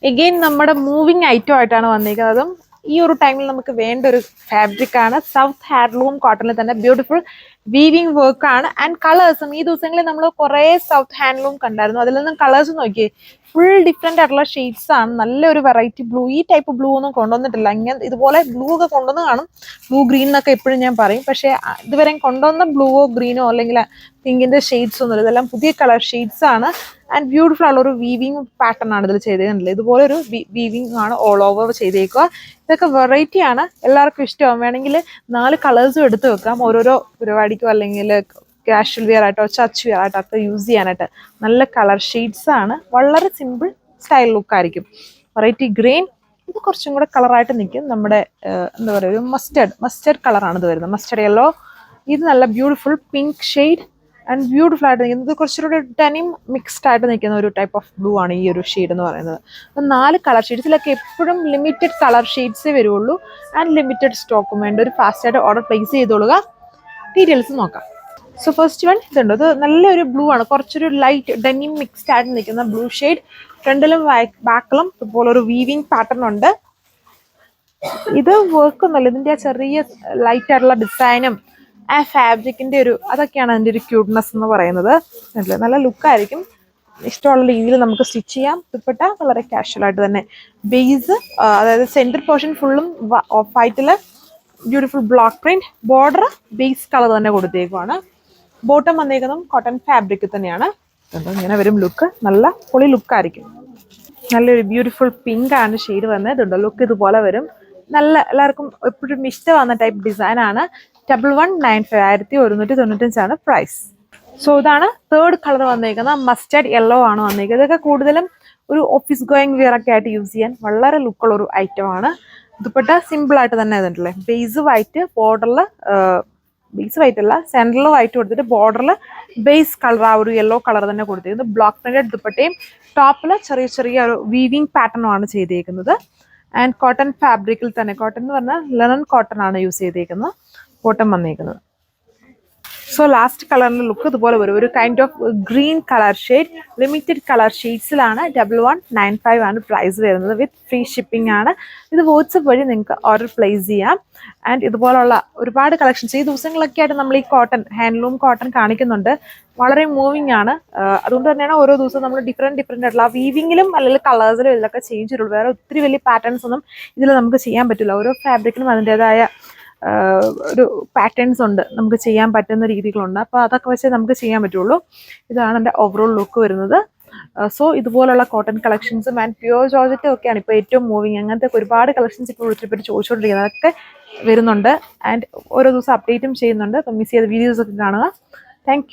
Again നമ്മുടെ moving item ആയിട്ടാണ് വന്നിരിക്കുന്നതും ഈ ഒരു ടൈമിൽ നമുക്ക് വേണ്ട ഒരു ഫാബ്രിക് ആണ്. സൗത്ത് ഹാൻഡ്ലൂം കോട്ടണിൽ തന്നെ ബ്യൂട്ടിഫുൾ വീവിംഗ് വർക്ക് ആണ്. ആൻഡ് കളേഴ്സും ഈ ദിവസങ്ങളിൽ നമ്മൾ കുറേ സൗത്ത് ഹാൻഡ്ലൂം കണ്ടായിരുന്നു. അതിൽ നിന്നും കളേഴ്സ് നോക്കിയേ, ഫുൾ ഡിഫറെന്റ് ആയിട്ടുള്ള ഷെയ്ഡ്സ് ആണ്. നല്ലൊരു വെറൈറ്റി ബ്ലൂ, ഈ ടൈപ്പ് ബ്ലൂ ഒന്നും കൊണ്ടുവന്നിട്ടില്ല. ഇങ്ങനെ ഇതുപോലെ ബ്ലൂ ഒക്കെ കൊണ്ടുവന്ന് കാണും, ബ്ലൂ ഗ്രീൻ എന്നൊക്കെ എപ്പോഴും ഞാൻ പറയും. പക്ഷേ ഇതുവരെ കൊണ്ടുവന്ന ബ്ലൂവോ ഗ്രീനോ അല്ലെങ്കിൽ പിങ്കിന്റെ ഷെയ്ഡ്സ് ഒന്നുമില്ല. ഇതെല്ലാം പുതിയ കളർ ഷെയ്ഡ്സ് ആണ്. ആൻഡ് ബ്യൂട്ടിഫുൾ ആയുള്ള ഒരു വീവിംഗ് പാറ്റേൺ ആണ് ഇതിൽ ചെയ്തേക്കുന്നില്ല. ഇതുപോലെ ഒരു വീവിംഗ് ആണ് ഓൾ ഓവർ ചെയ്തേക്കുക. ഇതൊക്കെ വെറൈറ്റി ആണ്, എല്ലാവർക്കും ഇഷ്ടമാവും. വേണമെങ്കിൽ 4 കളേഴ്സും എടുത്ത് വെക്കാം, ഓരോരോ പരിപാടിക്കോ അല്ലെങ്കിൽ കാഷ്വൽ വെയർ ആയിട്ടോ ചർച്ച് വെയർ ആയിട്ടോ ഒക്കെ യൂസ് ചെയ്യാനായിട്ട്. നല്ല കളർ ഷെയ്ഡ്സ് ആണ്, വളരെ സിമ്പിൾ സ്റ്റൈൽ ലുക്ക് ആയിരിക്കും. വെറൈറ്റി ഗ്രീൻ, ഇത് കുറച്ചും കൂടെ കളറായിട്ട് നിൽക്കും. നമ്മുടെ എന്താ പറയുക, ഒരു മസ്റ്റേർഡ് കളറാണ് ഇത് വരുന്നത്, മസ്റ്റേർഡ് യെല്ലോ. ഇത് നല്ല beautiful pink shade and beautiful ആയിട്ട് നിൽക്കുന്നത്. ഇത് കുറച്ചുകൂടെ ഡെനിം മിക്സ്ഡ് ആയിട്ട് നിൽക്കുന്ന ഒരു ടൈപ്പ് ഓഫ് ബ്ലൂ ആണ് ഈ ഒരു ഷെയ്ഡ് എന്ന് പറയുന്നത്. അപ്പം 4 കളർ ഷെയ്ഡ്സിലൊക്കെ എപ്പോഴും ലിമിറ്റഡ് കളർ ഷെയ്ഡ്സേ വരുള്ളൂ ആൻഡ് ലിമിറ്റഡ് സ്റ്റോക്കും വേണ്ട. ഒരു ഫാസ്റ്റായിട്ട് ഓർഡർ പ്ലേസ് ചെയ്തോളുക. ഡീറ്റെയിൽസ് നോക്കാം. സോ ഫസ്റ്റ് വൺ ഇതുണ്ട്, ഇത് നല്ലൊരു ബ്ലൂ ആണ്, കുറച്ചൊരു ലൈറ്റ് ഡെനിം മിക്സ്ഡ് ആയിട്ട് നിൽക്കുന്ന ബ്ലൂ ഷെയ്ഡ്. ഫ്രണ്ടിലും ബാക്കിലും ഇതുപോലെ ഒരു വീവിംഗ് പാറ്റേൺ ഉണ്ട്. ഇത് വർക്ക് ഒന്നുമല്ല, ഇതിന്റെ ആ ചെറിയ ലൈറ്റ് ആയിട്ടുള്ള ഡിസൈനും ആ ഫാബ്രിക്കിന്റെ ഒരു അതൊക്കെയാണ് അതിന്റെ ഒരു ക്യൂട്ട്നെസ് എന്ന് പറയുന്നത്. നല്ല ലുക്കായിരിക്കും, ഇഷ്ടമുള്ള രീതിയിൽ നമുക്ക് സ്റ്റിച്ച് ചെയ്യാം. ദുപ്പട്ട വളരെ കാഷ്വൽ ആയിട്ട് തന്നെ. ബേസ് അതായത് സെന്റർ പോർഷൻ ഫുള്ളും ഓഫ് വൈറ്റില് beautiful block print, border base colour തന്നെ കൊടുത്തേക്കുവാണ്. ബോട്ടം വന്നേക്കുന്നതും കോട്ടൺ ഫാബ്രിക് തന്നെയാണ്. ഇങ്ങനെ വരും ലുക്ക്, നല്ല പൊളി ലുക്കായിരിക്കും. നല്ലൊരു ബ്യൂട്ടിഫുൾ പിങ്ക് ആണ് ഷെയ്ഡ് വന്നത്. ഇതുണ്ടോ, ലുക്ക് ഇതുപോലെ വരും. നല്ല എല്ലാവർക്കും എപ്പോഴും ഇഷ്ടമാകുന്ന ടൈപ്പ് ഡിസൈൻ ആണ്. 1195 1195 പ്രൈസ്. സോ ഇതാണ് തേർഡ് കളർ വന്നേക്കുന്നത്, മസ്റ്റേർഡ് യെല്ലോ ആണ് വന്നേക്കുന്നത്. ഇതൊക്കെ കൂടുതലും ഒരു ഓഫീസ് ഗോയിങ് വിയർ ഒക്കെ ആയിട്ട് യൂസ് ചെയ്യാൻ വളരെ ലുക്കുള്ള ഒരു ഐറ്റം ആണ്. ദുപ്പട്ട സിമ്പിൾ ആയിട്ട് തന്നെ ഇതുണ്ടല്ലേ, ബേസ് വൈറ്റ്, ബോർഡറിൽ ബേസ് വൈറ്റ് അല്ല സെൻട്രൽ വൈറ്റ് കൊടുത്തിട്ട് ബോർഡറിൽ ബേസ് കളർ ആ ഒരു യെല്ലോ കളർ തന്നെ കൊടുത്തേക്കുന്നത്. ബ്ലോക്ക് പ്രിന്റഡ് ദുപ്പട്ടയും ടോപ്പിൽ ചെറിയ ചെറിയ ഒരു വീവിംഗ് പാറ്റേണും ആണ് ചെയ്തേക്കുന്നത്. ആൻഡ് കോട്ടൺ ഫാബ്രിക്കിൽ തന്നെ, കോട്ടൺ എന്ന് പറഞ്ഞാൽ ലെനൻ കോട്ടൺ ആണ് യൂസ് ചെയ്തേക്കുന്നത്. ബോട്ടം വന്നേക്കുന്നത്. സോ ലാസ്റ്റ് കളറിന്റെ ലുക്ക് ഇതുപോലെ വരും, ഒരു kind of green colour shade. Limited colour ഷെയ്ഡ്സിലാണ്. 1195 ആണ് പ്രൈസ് വരുന്നത്. വിത്ത് ഫ്രീ ഷിപ്പിംഗ് ആണ്. ഇത് വാട്സപ്പ് വഴി നിങ്ങൾക്ക് ഓർഡർ പ്ലേസ് ചെയ്യാം. ആൻഡ് ഇതുപോലുള്ള ഒരുപാട് കളക്ഷൻസ് ഈ ദിവസങ്ങളൊക്കെ ആയിട്ട് നമ്മൾ ഈ കോട്ടൺ, ഹാൻഡ്ലൂം കോട്ടൺ കാണിക്കുന്നുണ്ട്. വളരെ മൂവിങ് ആണ്. അതുകൊണ്ട് തന്നെയാണ് ഓരോ ദിവസവും നമ്മൾ ഡിഫറെന്റ് ആയിട്ടുള്ള വീവിങ്ങിലും അല്ലെങ്കിൽ കളേഴ്സിലും ഇതിലൊക്കെ ചേഞ്ച് ചെയ്യുള്ളൂ. വേറെ ഒത്തിരി വലിയ പാറ്റേൺസ് ഒന്നും ഇതിൽ നമുക്ക് ചെയ്യാൻ പറ്റില്ല. ഓരോ ഫാബ്രിക്കിനും അതിൻ്റെതായ ഒരു പാറ്റേൺസ് ഉണ്ട്, നമുക്ക് ചെയ്യാൻ പറ്റുന്ന രീതികളുണ്ട്. അപ്പോൾ അതൊക്കെ വെച്ച് നമുക്ക് ചെയ്യാൻ പറ്റുള്ളൂ. ഇതാണ് എൻ്റെ ഓവറോൾ ലുക്ക് വരുന്നത്. സോ ഇതുപോലുള്ള കോട്ടൺ കളക്ഷൻസും ആൻഡ് പ്യുവർ ജോർജറ്റും ഒക്കെയാണ് ഇപ്പോൾ ഏറ്റവും മൂവിങ്. അങ്ങനത്തെ ഒരുപാട് കളക്ഷൻസ് ഇപ്പോൾ വിളിച്ചിട്ട് ചോദിച്ചുകൊണ്ടിരിക്കുന്നത്, അതൊക്കെ വരുന്നുണ്ട്. ആൻഡ് ഓരോ ദിവസം അപ്ഡേറ്റും ചെയ്യുന്നുണ്ട്. അപ്പം മിസ് ചെയ്ത വീഡിയോസ് ഒക്കെ കാണുക. താങ്ക്